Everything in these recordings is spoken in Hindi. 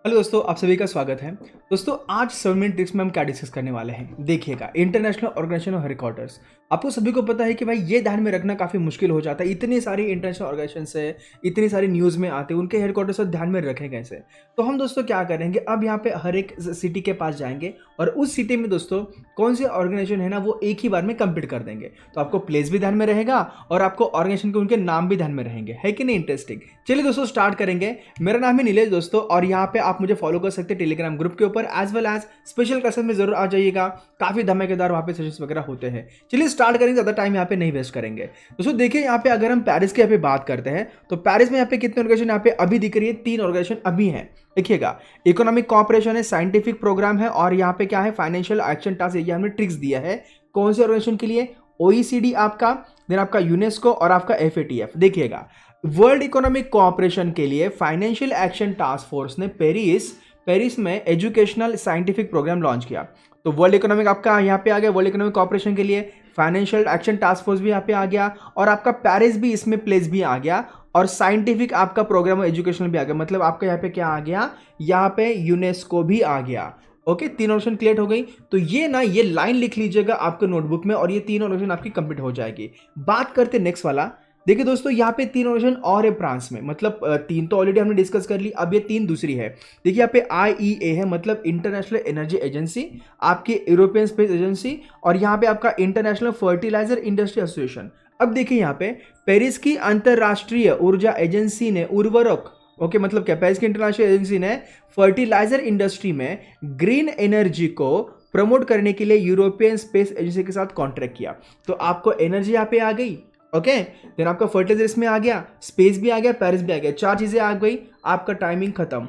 हेलो दोस्तों, आप सभी का स्वागत है। दोस्तों, आज 7 मिनट ट्रिक्स में हम क्या डिस्कस करने वाले हैं, देखिएगा। International organisation of headquarters. आपको सभी को पता है कि भाई ये ध्यान में रखना काफ़ी मुश्किल हो जाता है। इतनी सारी इंटरनेशनल ऑर्गेनाइजेशन है, इतनी सारी न्यूज़ में आते हैं, उनके हेडक्वार्टर्स को ध्यान में रखें कैसे। तो हम दोस्तों क्या करेंगे, अब यहाँ पे हर एक सिटी के पास जाएंगे और उस सिटी में दोस्तों कौन से ऑर्गेनाइजेशन है ना, वो एक ही बार में कंप्लीट कर देंगे। तो आपको प्लेस भी ध्यान में रहेगा और आपको ऑर्गेनाइजेशन के उनके नाम भी ध्यान में रहेंगे, है कि नहीं। इंटरेस्टिंग। चलिए दोस्तों स्टार्ट करेंगे। मेरा नाम है नीलेश दोस्तों, और यहाँ पे आप मुझे फॉलो कर सकते हैं टेलीग्राम ग्रुप के ऊपर, as well as special classes में जरूर आ जाइएगा। काफी धमाकेदार वहाँ पे सेशंस वगैरह होते हैं। चलिए स्टार्ट करेंगे, ज्यादा टाइम यहाँ पे नहीं वेस्ट करेंगे। दोस्तों देखिए, यहाँ पे अगर हम पेरिस की यहाँ पे बात करते हैं तो पेरिस में यहाँ पे कितने ऑर्गेनाइजेशन यहाँ पे अभी दिख रही है, 3 ऑर्गेनाइजेशन अभी हैं। देखिएगा, इकोनॉमिक कॉपरेशन है, साइंटिफिक प्रोग्राम है, और यहाँ पे क्या है, फाइनेंशियल एक्शन टास्क। ये हमने ट्रिक्स दिया है कौन से ऑर्गेनाइजेशन के लिए, OECD आपका, देन आपका यूनेस्को और आपका FATF। देखिएगा, वर्ल्ड इकोनॉमिक कोऑपरेशन के लिए फाइनेंशियल एक्शन टास्क फोर्स ने पेरिस में एजुकेशनल साइंटिफिक प्रोग्राम लॉन्च किया। तो वर्ल्ड इकोनॉमिक आपका यहाँ पे आ गया, वर्ल्ड इकोनॉमिक कोऑपरेशन के लिए फाइनेंशियल एक्शन टास्क फोर्स भी यहाँ पे आ गया, और आपका पेरिस भी इसमें प्लेस भी आ गया, और साइंटिफिक आपका प्रोग्राम एजुकेशनल भी आ गया। मतलब आपका यहाँ पे क्या आ गया, यहाँ पे यूनेस्को भी आ गया। ओके, 3 ऑप्शन क्लियर हो गई। तो ये लाइन लिख लीजिएगा आपके नोटबुक में, और ये 3 ऑप्शन आपकी कंप्लीट हो जाएगी। बात करते नेक्स्ट वाला। देखिए दोस्तों, यहाँ पे 3 ऑप्शन और है फ्रांस में। मतलब 3 तो ऑलरेडी हमने डिस्कस कर ली, अब ये 3 दूसरी है। देखिए यहाँ पे IEA है, मतलब इंटरनेशनल एनर्जी एजेंसी, आपकी यूरोपियन स्पेस एजेंसी, और यहाँ पे आपका इंटरनेशनल फर्टिलाइजर इंडस्ट्री एसोसिएशन। अब देखिए यहाँ पे पेरिस की अंतरराष्ट्रीय ऊर्जा एजेंसी ने उर्वरक, ओके मतलब क्या, पेरिस की इंटरनेशनल एजेंसी ने फर्टिलाइजर इंडस्ट्री में ग्रीन एनर्जी को प्रमोट करने के लिए यूरोपियन स्पेस एजेंसी के साथ कॉन्ट्रैक्ट किया। तो आपको एनर्जी यहाँ पे आ गई, ओके, देन आपका फर्टिलाइजर इसमें आ गया, स्पेस भी आ गया, पेरिस भी आ गया, 4 चीजें आ गई, आपका टाइमिंग खत्म।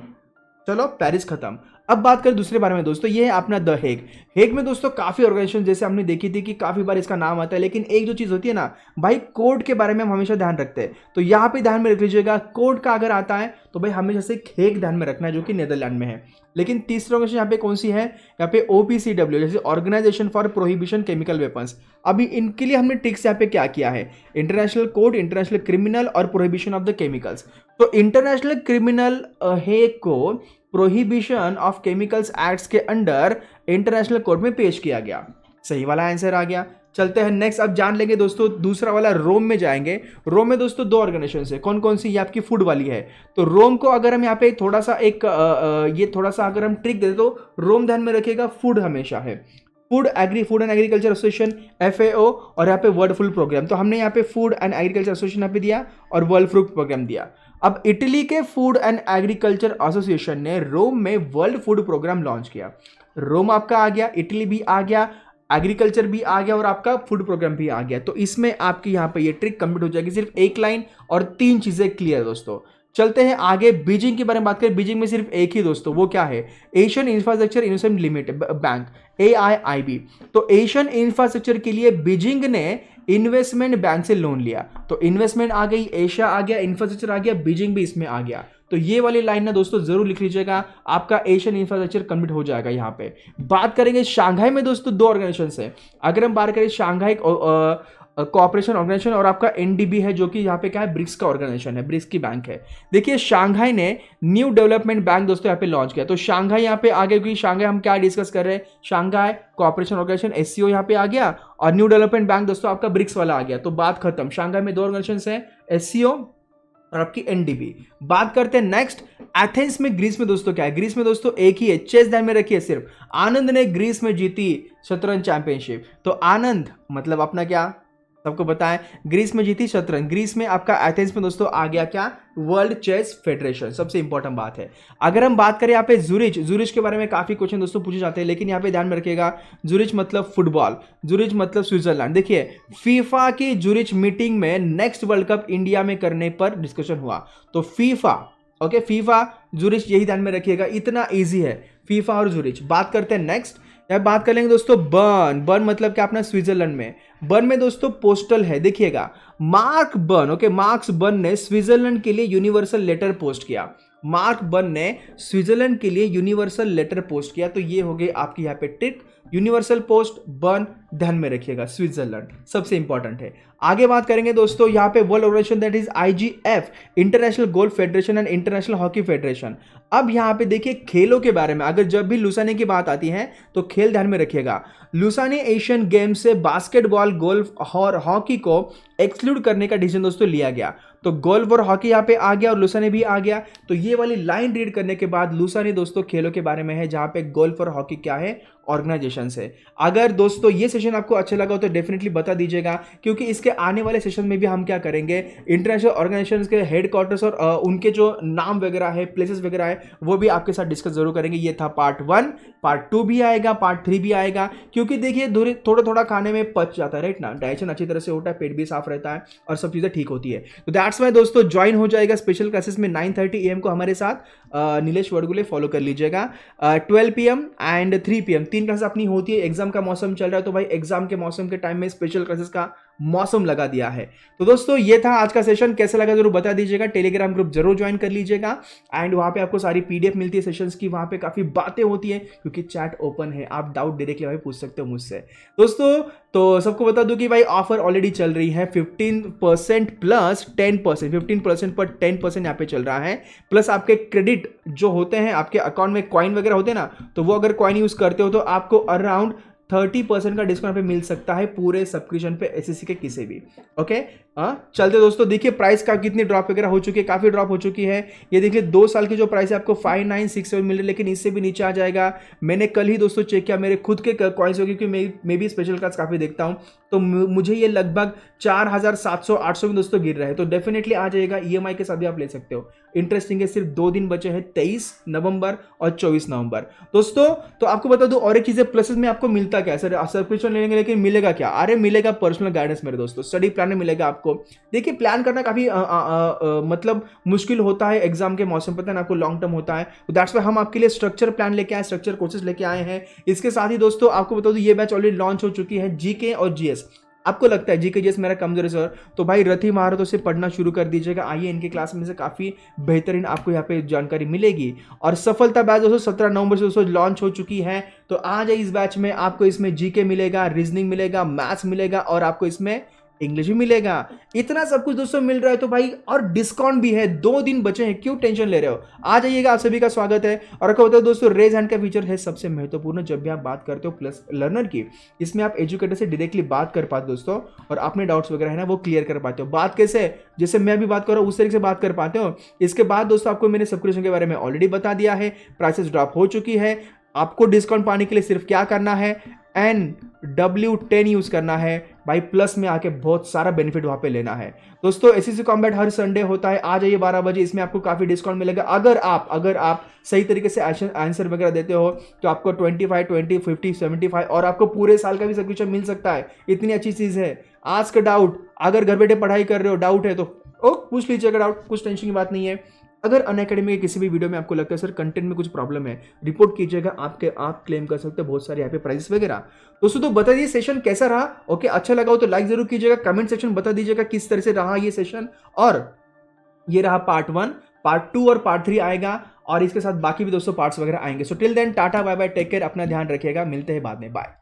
चलो पेरिस खत्म। अब बात करें दूसरे बारे में दोस्तों, ये है अपना द हेग में दोस्तों काफी ऑर्गेनाइजेशन जैसे हमने देखी थी कि काफी बार इसका नाम आता है, लेकिन एक जो चीज होती है ना भाई, कोड के बारे में हम हमेशा ध्यान रखते हैं। तो यहाँ पे ध्यान में रख लीजिएगा, कोड का अगर आता है तो भाई हमेशा से हेग ध्यान में रखना है, जो कि नीदरलैंड में है। लेकिन तीसरा ऑर्गेनाइजेशन यहाँ पे कौन सी है, यहाँ पे OPCW, जैसे organisation for prohibition chemical weapons. अभी इनके लिए हमने ट्रिक्स यहाँ पे क्या किया है, इंटरनेशनल कोड, इंटरनेशनल क्रिमिनल और प्रोहिबिशन ऑफ द केमिकल्स। तो इंटरनेशनल क्रिमिनल हेग को प्रोहिबिशन ऑफ केमिकल्स एक्ट्स के अंडर इंटरनेशनल कोर्ट में पेश किया गया। सही वाला आंसर आ गया। चलते हैं नेक्स्ट। अब जान लेंगे दोस्तों दूसरा वाला, रोम में जाएंगे। रोम में दोस्तों 2 ऑर्गेनाइजेशन है, कौन कौन सी, ये आपकी फूड वाली है। तो रोम को अगर हम यहाँ पे थोड़ा सा ये थोड़ा सा अगर हम ट्रिक दे तो रोम ध्यान में रखिएगा, फूड हमेशा है। Food and agriculture association FAO, और यहाँ पे वर्ल्ड फूड प्रोग्राम। तो हमने यहाँ पे फूड एंड एग्रीकल्चर एसोसिएशन यहाँ पे दिया और वर्ल्ड फूड प्रोग्राम दिया। अब इटली के फूड एंड एग्रीकल्चर एसोसिएशन ने रोम में वर्ल्ड फूड प्रोग्राम लॉन्च किया। रोम आपका आ गया, इटली भी आ गया, एग्रीकल्चर भी आ गया, और आपका फूड प्रोग्राम भी आ गया। तो इसमें आपकी यहाँ पे ये ट्रिक कंप्लीट हो जाएगी, सिर्फ 1 लाइन और 3 चीजें क्लियर दोस्तों। चलते हैं आगे, बीजिंग के बारे में बात करें। बीजिंग में सिर्फ एक ही दोस्तों, वो क्या है, Asian infrastructure investment limited bank, AIIB। तो एशियन इंफ्रास्ट्रक्चर के लिए बीजिंग ने इन्वेस्टमेंट बैंक से लोन लिया। तो इन्वेस्टमेंट आ गई, एशिया आ गया, इंफ्रास्ट्रक्चर आ गया, बीजिंग भी इसमें आ गया। तो ये वाली लाइन ना दोस्तों जरूर लिख लीजिएगा, आपका एशियन इंफ्रास्ट्रक्चर कंप्लीट हो जाएगा। यहाँ पे बात करेंगे शांघाई में दोस्तों 2 ऑर्गेनाइजेशन है। अगर हम बात करें शांघाई कोऑपरेशन ऑर्गेनाइजेशन, और आपका NDB है, जो कि यहाँ पे क्या है, ब्रिक्स का ऑर्गेनाइजेशन है, ब्रिक्स की बैंक है। देखिए शांघाई ने न्यू डेवलपमेंट बैंक दोस्तों यहाँ पे लॉन्च किया। तो शांघाई यहाँ पे आ गया, क्योंकि शांघाई हम क्या डिस्कस कर रहे हैं, शांघाई कोऑपरेशन ऑर्गेनाइजेशन SCO यहाँ पे आ गया, और न्यू डेवलपमेंट बैंक दोस्तों आपका ब्रिक्स वाला आ गया। तो बात खत्म। शांघाई में 2 ऑर्गेनाइजेशन है, SCO और आपकी NDB। बात करते हैं नेक्स्ट, एथेंस में, ग्रीस में दोस्तों क्या है, ग्रीस में दोस्तों एक ही है, चेस ध्यान में रखिए सिर्फ। आनंद ने ग्रीस में जीती शतरंज चैंपियनशिप। तो आनंद मतलब अपना क्या, सबको बताएं, ग्रीस में जीती शतरंज। ग्रीस में आपका एथेंस में दोस्तों आ गया क्या, वर्ल्ड चेस फेडरेशन। सबसे इंपॉर्टेंट बात है। अगर हम बात करें यहाँ पे जूरिच के बारे में काफी क्वेश्चन दोस्तों पूछे जाते हैं, लेकिन यहाँ पे ध्यान में रखिएगा, जूरिच मतलब फुटबॉल, जूरिच मतलब स्विट्जरलैंड। देखिए फीफा की जूरिच मीटिंग में नेक्स्ट वर्ल्ड कप इंडिया में करने पर डिस्कशन हुआ। तो फीफा, ओके, फीफा जूरिच, यही ध्यान में रखिएगा, इतना ईजी है फीफा और जूरिच। बात करते हैं नेक्स्ट। यहाँ बात कर लेंगे दोस्तों बर्न मतलब क्या, अपना स्विट्जरलैंड में। बर्न में दोस्तों पोस्टल है, देखिएगा mark burn, okay, marks burn ने स्विट्जरलैंड के लिए यूनिवर्सल लेटर पोस्ट किया। मार्क वन ने स्विट्जरलैंड के लिए यूनिवर्सल लेटर पोस्ट किया। तो ये हो गई आपकी यहाँ पे टिक, यूनिवर्सल पोस्ट बन, ध्यान में रखिएगा स्विट्जरलैंड सबसे इंपॉर्टेंट है। आगे बात करेंगे दोस्तों यहाँ पे world organisation that is IGF, international golf federation and international hockey federation. अब यहाँ पे देखिए खेलों के बारे में, अगर जब भी लुसाने की बात आती है तो खेल ध्यान में रखिएगा। लुसाने एशियन गेम्स से बास्केटबॉल, गोल्फ और हॉकी को एक्सक्लूड करने का डिसीजन दोस्तों लिया गया। तो गोल्फ और हॉकी यहाँ पे आ गया और लुसाने भी आ गया। तो ये वाली लाइन रीड करने के बाद लुसाने दोस्तों खेलों के बारे में है, जहां पे गोल्फ और हॉकी क्या है, ऑर्गेनाइजेशन है। अगर दोस्तों ये सेशन आपको अच्छा लगा तो डेफिनेटली बता दीजिएगा, क्योंकि इसके आने वाले सेशन में भी हम क्या करेंगे, इंटरनेशनल ऑर्गेनाइजेशन के हेडक्वार्टर्स और उनके जो नाम वगैरह है, प्लेसेस वगैरह है, वो भी आपके साथ डिस्कस जरूर करेंगे। ये था पार्ट 1, पार्ट 2 भी आएगा, पार्ट 3 भी आएगा, क्योंकि देखिए थोड़ा थोड़ा खाने में पच जाता है, राइट ना, डाइजेशन अच्छी तरह से होता है, पेट भी साफ रहता है और सब चीजें ठीक होती है। तो दैट्स वाई दोस्तों ज्वाइन हो जाएगा स्पेशल क्लासेस में 9:30 AM को हमारे साथ। नीलेश वड़गुले फॉलो कर लीजिएगा। 12 PM एंड 3 PM 3 क्लासेस अपनी होती है। एग्जाम का मौसम चल रहा है तो भाई एग्जाम के मौसम के टाइम में स्पेशल क्लासेस का मौसम लगा दिया है। तो दोस्तों ये था आज का सेशन, कैसा लगा जरूर बता दीजिएगा। टेलीग्राम ग्रुप जरूर ज्वाइन कर लीजिएगा एंड वहां पे आपको सारी PDF मिलती है सेशंस की, वहां पे काफी बातें होती है क्योंकि चैट ओपन है, आप डाउट डायरेक्टली भाई पूछ सकते हो मुझसे। दोस्तों तो सबको बता दूं कि भाई ऑफर ऑलरेडी चल रही है 15% प्लस 10%, 15% पर 10% यहाँ पे चल रहा है। प्लस आपके क्रेडिट जो होते हैं आपके अकाउंट में, कॉइन वगैरह होते हैं ना, तो वो अगर कॉइन यूज करते हो तो आपको अराउंड 30% का डिस्काउंट पे मिल सकता है पूरे सब्सक्रिप्शन पे SSC के किसी भी। ओके चलते दोस्तों, देखिए प्राइस का कितनी ड्रॉप वगैरह हो चुकी है, काफी ड्रॉप हो चुकी है। ये देखिए 2 साल की जो प्राइस है आपको 5967 मिल रही है, लेकिन इससे भी नीचे आ जाएगा। मैंने कल ही दोस्तों चेक किया मेरे खुद के कॉइन्स हो, क्योंकि मैं भी स्पेशल क्लास काफी देखता हूं, तो मुझे ये लगभग 4700-800 में दोस्तों गिर रहा है। तो डेफिनेटली आ जाएगा, EMI के साथ भी आप ले सकते हो। इंटरेस्टिंग है, सिर्फ 2 दिन बचे हैं, 23 नवंबर और 24 नवंबर दोस्तों। तो आपको बता दूं और एक चीजें प्लसेस में आपको मिलता क्या सर, सब्सक्रिप्शन लेंगे लेकिन मिलेगा क्या? अरे मिलेगा पर्सनल गाइडेंस मेरे दोस्तों, स्टडी प्लान में मिलेगा आपको। देखिए प्लान करना काफी मतलब मुश्किल होता है एग्जाम के मौसम, पता है ना आपको, लॉन्ग टर्म होता है। तो दैट्स वाई हम आपके लिए स्ट्रक्चर प्लान लेके आए, स्ट्रक्चर कोर्सेज लेके आए हैं। इसके साथ ही दोस्तों आपको बता दूं ये बैच ऑलरेडी लॉन्च हो चुकी है, GK और GS। आपको लगता है GK GS मेरा कमजोर है सर, तो भाई रथी महारथों से पढ़ना शुरू कर दीजिएगा। आइए इनके क्लास में से काफी बेहतरीन आपको यहाँ पे जानकारी मिलेगी। और सफलता बैच दोस्तों 17 नवंबर से दोस्तों लॉन्च हो चुकी है। तो आ जाए इस बैच में, आपको इसमें GK मिलेगा, रीजनिंग मिलेगा, मैथ्स मिलेगा और आपको इसमें इंग्लिश भी मिलेगा। इतना सब कुछ दोस्तों मिल रहा है तो भाई, और डिस्काउंट भी है, 2 दिन बचे हैं, क्यों टेंशन ले रहे हो, आ जाइएगा, आप सभी का स्वागत है। और आपको बताओ दोस्तों रेज हैंड का फीचर है सबसे महत्वपूर्ण जब भी आप बात करते हो प्लस लर्नर की। इसमें आप एजुकेटर से डायरेक्टली बात कर पाते हो दोस्तों, और अपने डाउट्स वगैरह है ना वो क्लियर कर पाते हो। बात कैसे, जैसे मैं भी बात कर रहा हूँ उस तरीके से बात कर पाते हो। इसके बाद दोस्तों आपको मैंने सब्सक्रिप्शन के बारे में ऑलरेडी बता दिया है, प्राइसेस ड्रॉप हो चुकी है। आपको डिस्काउंट पाने के लिए सिर्फ क्या करना है, NW10 यूज करना है भाई, प्लस में आके बहुत सारा बेनिफिट वहां पे लेना है दोस्तों। SSC कॉम्बैट हर संडे होता है, आ जाइए 12 बजे, इसमें आपको काफी डिस्काउंट मिलेगा। अगर आप सही तरीके से आंसर वगैरह देते हो तो आपको 25, 20, 50, 75 और आपको पूरे साल का भी सब्सक्रिप्शन मिल सकता है। इतनी अच्छी चीज है। आज का डाउट, अगर घर बैठे पढ़ाई कर रहे हो, डाउट है तो पूछ लीजिएगा डाउट, कुछ टेंशन की बात नहीं है। अगर अनअकैडमी के किसी भी वीडियो में आपको लगता है सर कंटेंट में कुछ प्रॉब्लम है, रिपोर्ट कीजिएगा, आप क्लेम कर सकते हो बहुत सारे यहाँ पे प्राइजेस वगैरह। दोस्तों तो बता दीजिए सेशन कैसा रहा। ओके अच्छा लगा हो तो लाइक जरूर कीजिएगा, कमेंट सेक्शन बता दीजिएगा किस तरह से रहा ये सेशन। और ये रहा पार्ट 1, पार्ट 2 और पार्ट 3 आएगा, और इसके साथ बाकी भी दोस्तों पार्ट्स वगैरह आएंगे। So till then tata bye bye, take care, अपना ध्यान रखिएगा, मिलते हैं बाद में, बाय।